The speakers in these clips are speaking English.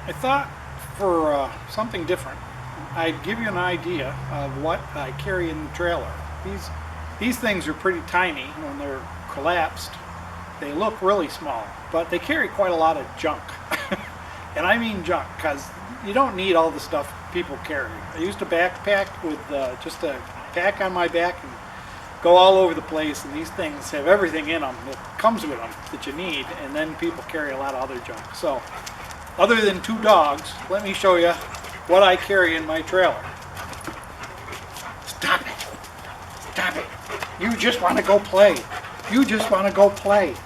I thought for something different, I'd give you an idea of what I carry in the trailer. These things are pretty tiny when they're collapsed. They look really small, but they carry quite a lot of junk. And I mean junk, because you don't need all the stuff people carry. I used to backpack with just a pack on my back and go all over the place, and these things have everything in them that comes with them that you need, and then people carry a lot of other junk. So, other than 2 dogs, let me show you what I carry in my trailer. Stop it! Stop it! You just want to go play. You just want to go play.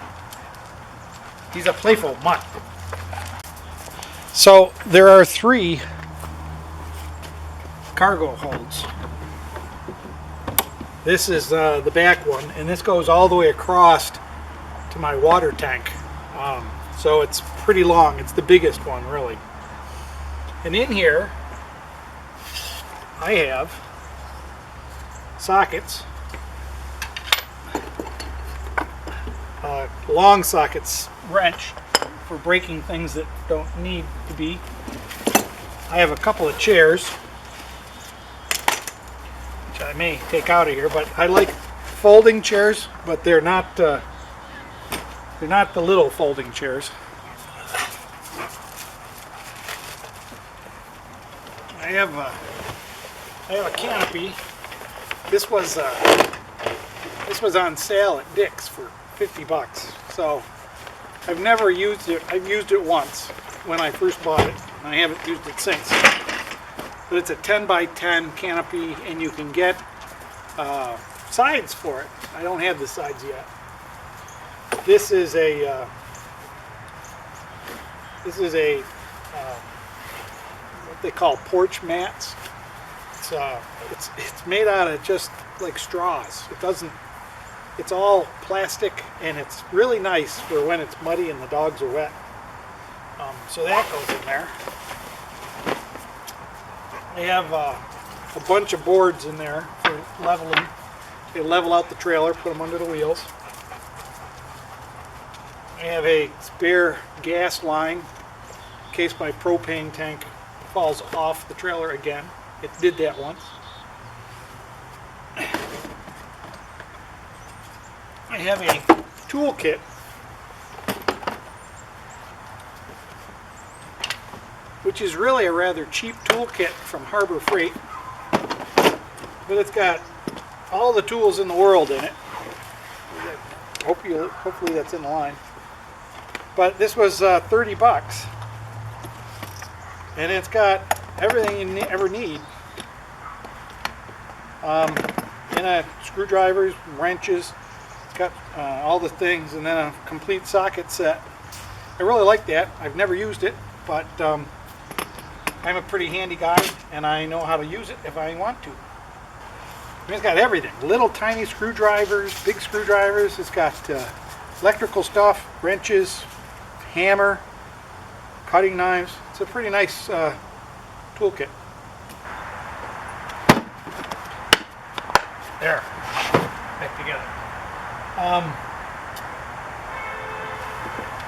He's a playful mutt. So there are 3 cargo holds. This is the back one, and this goes all the way across to my water tank. So it's pretty long. It's the biggest one, really. And in here, I have sockets, long sockets, wrench for breaking things that don't need to be. I have a couple of chairs, which I may take out of here, but I like folding chairs, but they're not the little folding chairs. I have a Canopy. This was on sale at Dick's for $50. So I've never used it. I've used it once when I first bought it, and I haven't used it since. But it's a 10 by 10 canopy, and you can get sides for it. I don't have the sides yet. This is a what they call Porch Mats. It's made out of just like straws. It's all plastic, and it's really nice for when it's muddy and the dogs are wet. So that goes in there. I have a bunch of boards in there for leveling. They level out the trailer, put them under the wheels. I have a spare gas line in case my propane tank falls off the trailer again. It did that once. I have a tool kit, which is really a rather cheap tool kit from Harbor Freight, but it's got all the tools in the world in it. Hopefully that's in the line. But this was $30, and it's got everything you ever need. Screwdrivers, wrenches. It's got all the things, and then a complete socket set. I really like that. I've never used it, but I'm a pretty handy guy, and I know how to use it if I want to. I mean, it's got everything. Little tiny screwdrivers, big screwdrivers. It's got electrical stuff, wrenches, hammer, cutting knives. It's a pretty nice toolkit. There, back together.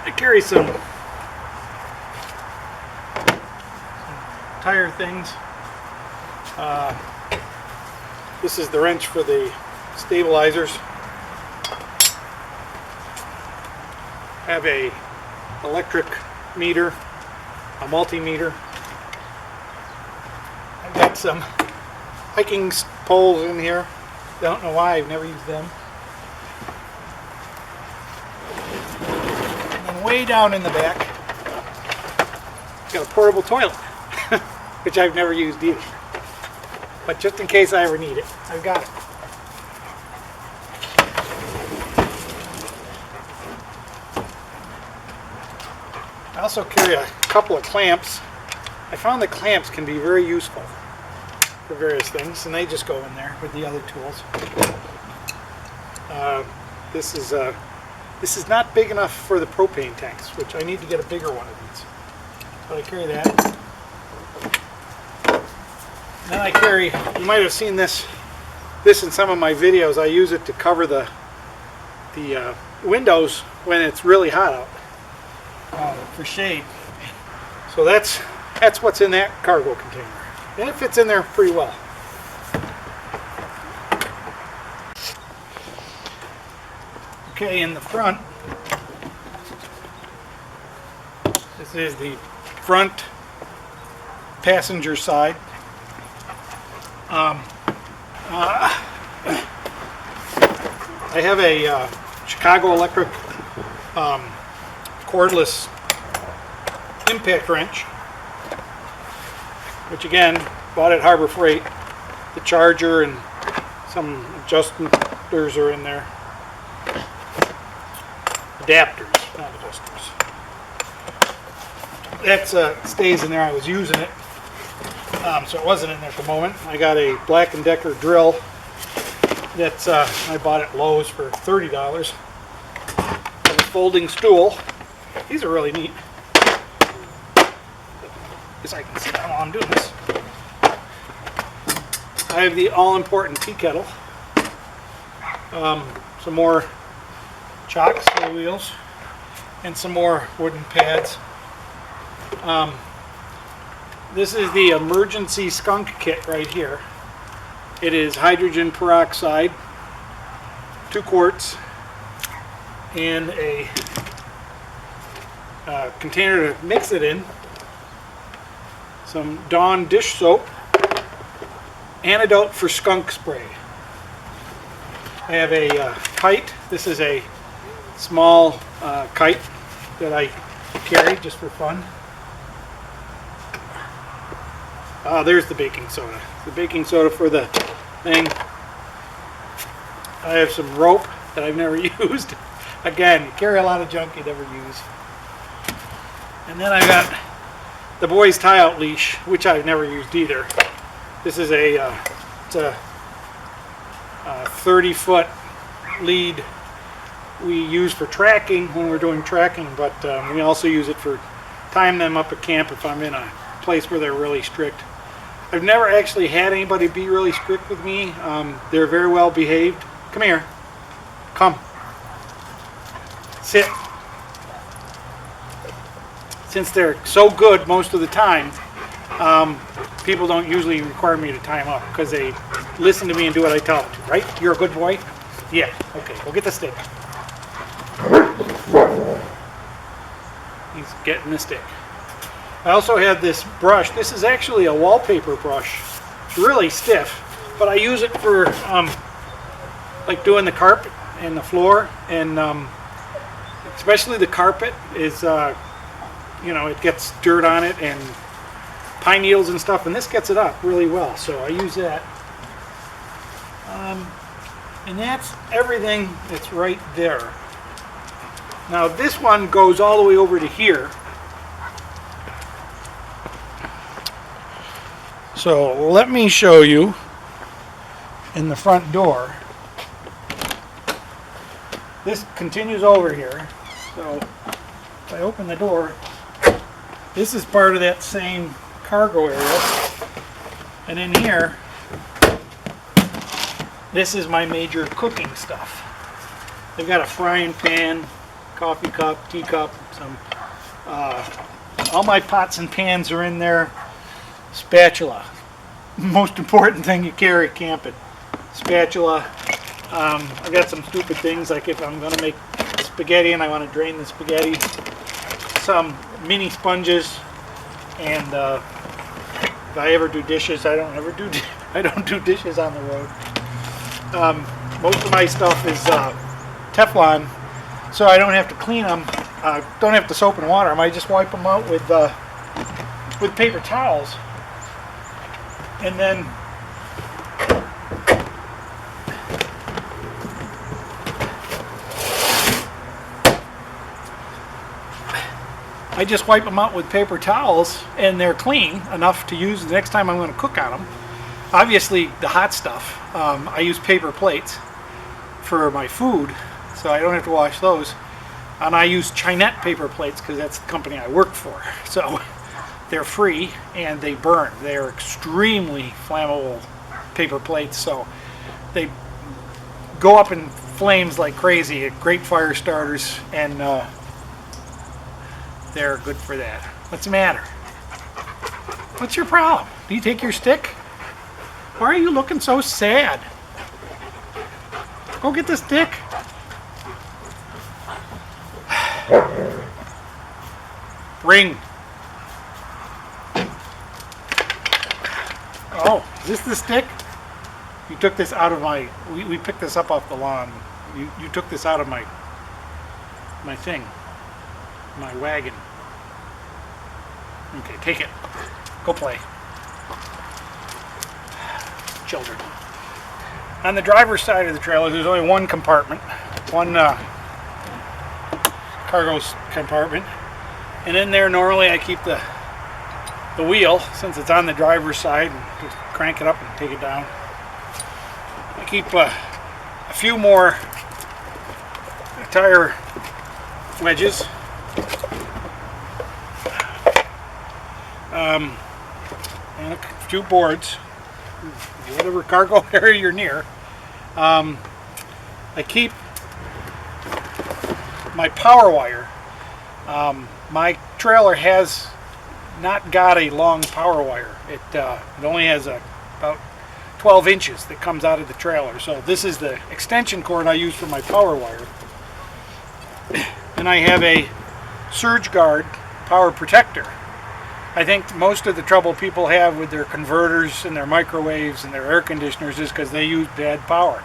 I carry some tire things. This is the wrench for the stabilizers. I have a electric meter, a multimeter. I've got some hiking poles in here. Don't know why, I've never used them. And then way down in the back, got a portable toilet, which I've never used either. But just in case I ever need it, I've got it. I also carry a couple of clamps. I found that clamps can be very useful for various things, and they just go in there with the other tools. This is not big enough for the propane tanks, which I need to get a bigger one of these. So I carry that. And then I carry, you might have seen this in some of my videos. I use it to cover the windows when it's really hot out for shade. So that's what's in that cargo container. And it fits in there pretty well. Okay, in the front, this is the front passenger side. I have a Chicago Electric cordless impact wrench, which again, bought at Harbor Freight. The charger and some adjusters are in there. Adapters, not adjusters. That stays in there. I was using it, so it wasn't in there at the moment. I got a Black & Decker drill that's I bought at Lowe's for $30. And a folding stool. These are really neat. Guess I can sit down while I'm doing this. I have the all-important tea kettle. Some more chocks for the wheels, and some more wooden pads. This is the emergency Skunk Kit right here. It is hydrogen peroxide, 2 quarts, and a container to mix it in, some Dawn dish soap, antidote for skunk spray. I have a kite. This is a small kite that I carry just for fun. There's the baking soda. The baking soda for the thing. I have some rope that I've never used. Again, you carry a lot of junk you never use. And then I got the boys tie-out leash, which I've never used either. This is it's a 30-foot lead we use for tracking when we're doing tracking, but we also use it for tying them up at camp if I'm in a place where they're really strict. I've never actually had anybody be really strict with me. They're very well behaved. Come here. Come. Sit. Since they're so good most of the time, people don't usually require me to tie them up because they listen to me and do what I tell them to, right? You're a good boy? Yeah. Okay, go get the stick. He's getting the stick. I also have this brush. This is actually a wallpaper brush. It's really stiff, but I use it for like doing the carpet and the floor, and especially the carpet is, you know, it gets dirt on it and pine needles and stuff, and this gets it up really well, so I use that. And that's everything that's right there. Now this one goes all the way over to here. So let me show you in the front door. This continues over here. So if I open the door, this is part of that same cargo area. And in here, this is my major cooking stuff. They've got a frying pan, coffee cup, teacup, some all my pots and pans are in there. Spatula, most important thing you carry camping. Spatula. I got some stupid things like if I'm going to make spaghetti and I want to drain the spaghetti. Some mini sponges, and if I ever do dishes, I don't do dishes on the road. Most of my stuff is Teflon, so I don't have to clean them. Don't have to soap and water them. I just wipe them out with paper towels. And then I just wipe them out with paper towels, and they're clean enough to use the next time I'm going to cook on them. Obviously, the hot stuff, I use paper plates for my food, so I don't have to wash those. And I use Chinette paper plates because that's the company I work for. So they're free and they burn. They're extremely flammable paper plates, so they go up in flames like crazy. Great fire starters, and they're good for that. What's the matter? What's your problem? Do you take your stick? Why are you looking so sad? Go get the stick. Ring. Oh, is this the stick? You took this out of my... We picked this up off the lawn. You took this out of my thing. My wagon. Okay, take it. Go play. Children. On the driver's side of the trailer, there's only one compartment. One cargo compartment. And in there, normally I keep the wheel, since it's on the driver's side, and just crank it up and take it down. I keep a few more tire wedges. And a few boards, whatever cargo area you're near. I keep my power wire. My trailer has not got a long power wire. It only has about 12 inches that comes out of the trailer. So this is the extension cord I use for my power wire. And I have a surge guard power protector. I think most of the trouble people have with their converters and their microwaves and their air conditioners is because they use bad power.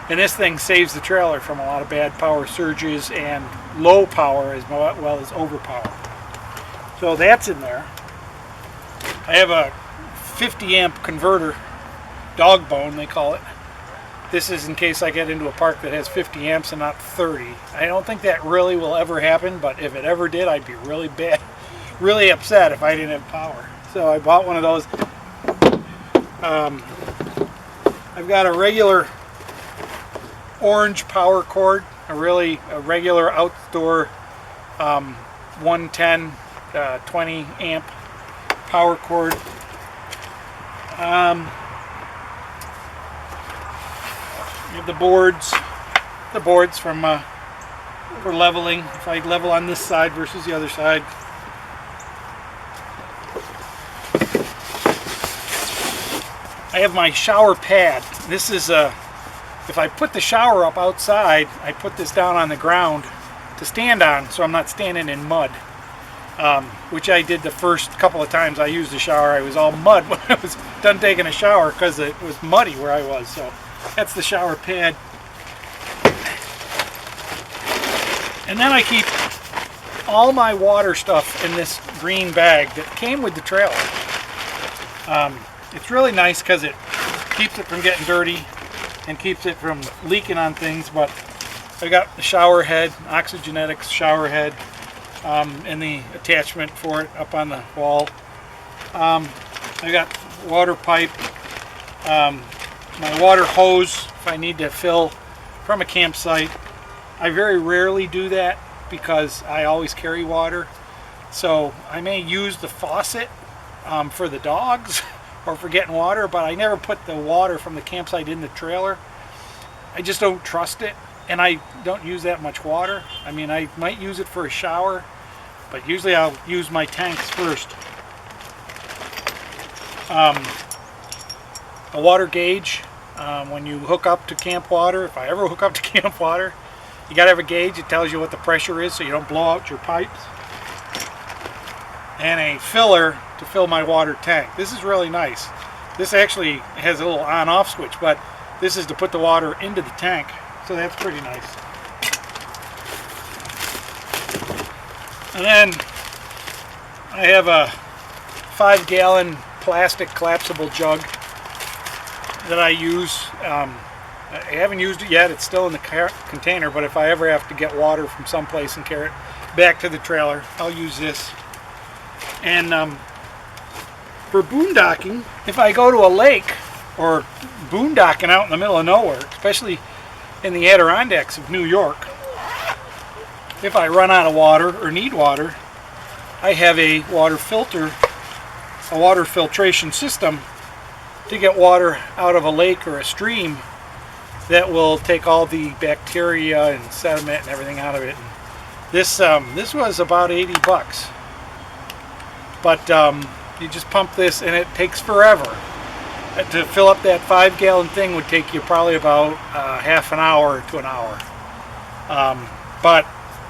And this thing saves the trailer from a lot of bad power surges and low power as well as overpower. So that's in there. I have a 50 amp converter, dog bone they call it. This is in case I get into a park that has 50 amps and not 30. I don't think that really will ever happen, but if it ever did, I'd be really upset if I didn't have power. So I bought one of those. I've got a regular orange power cord, a regular outdoor 110 20 amp power cord. You have the boards from for leveling. If I level on this side versus the other side. I have my shower pad. This is if I put the shower up outside, I put this down on the ground to stand on, so I'm not standing in mud. Which I did the first couple of times I used the shower. I was all mud when I was done taking a shower because it was muddy where I was. So that's the shower pad. And then I keep all my water stuff in this green bag that came with the trailer. It's really nice because it keeps it from getting dirty and keeps it from leaking on things. But I got the shower head, Oxygenetics shower head, and the attachment for it up on the wall. I got water pipe, my water hose if I need to fill from a campsite. I very rarely do that because I always carry water. So I may use the faucet for the dogs or for getting water, but I never put the water from the campsite in the trailer. I just don't trust it, and I don't use that much water. I mean, I might use it for a shower, but usually I'll use my tanks first. A water gauge, when you hook up to camp water, if I ever hook up to camp water, you gotta have a gauge. It tells you what the pressure is so you don't blow out your pipes. And a filler to fill my water tank. This is really nice. This actually has a little on-off switch, but this is to put the water into the tank, so that's pretty nice. And then I have a 5-gallon plastic collapsible jug that I use. I haven't used it yet. It's still in the container, but if I ever have to get water from someplace and carry it back to the trailer, I'll use this. And for boondocking, if I go to a lake or boondocking out in the middle of nowhere, especially in the Adirondacks of New York, if I run out of water or need water, I have a water filter, a water filtration system to get water out of a lake or a stream that will take all the bacteria and sediment and everything out of it. And this was about $80. But You just pump this and it takes forever. To fill up that 5-gallon thing would take you probably about half an hour to an hour. But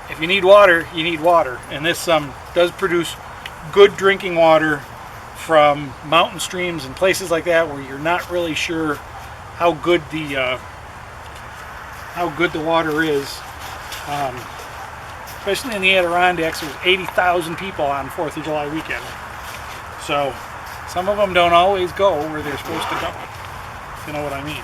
if you need water, you need water. And this does produce good drinking water from mountain streams and places like that where you're not really sure how good the water is. Especially in the Adirondacks, there's 80,000 people on 4th of July weekend. So some of them don't always go where they're supposed to go, if you know what I mean.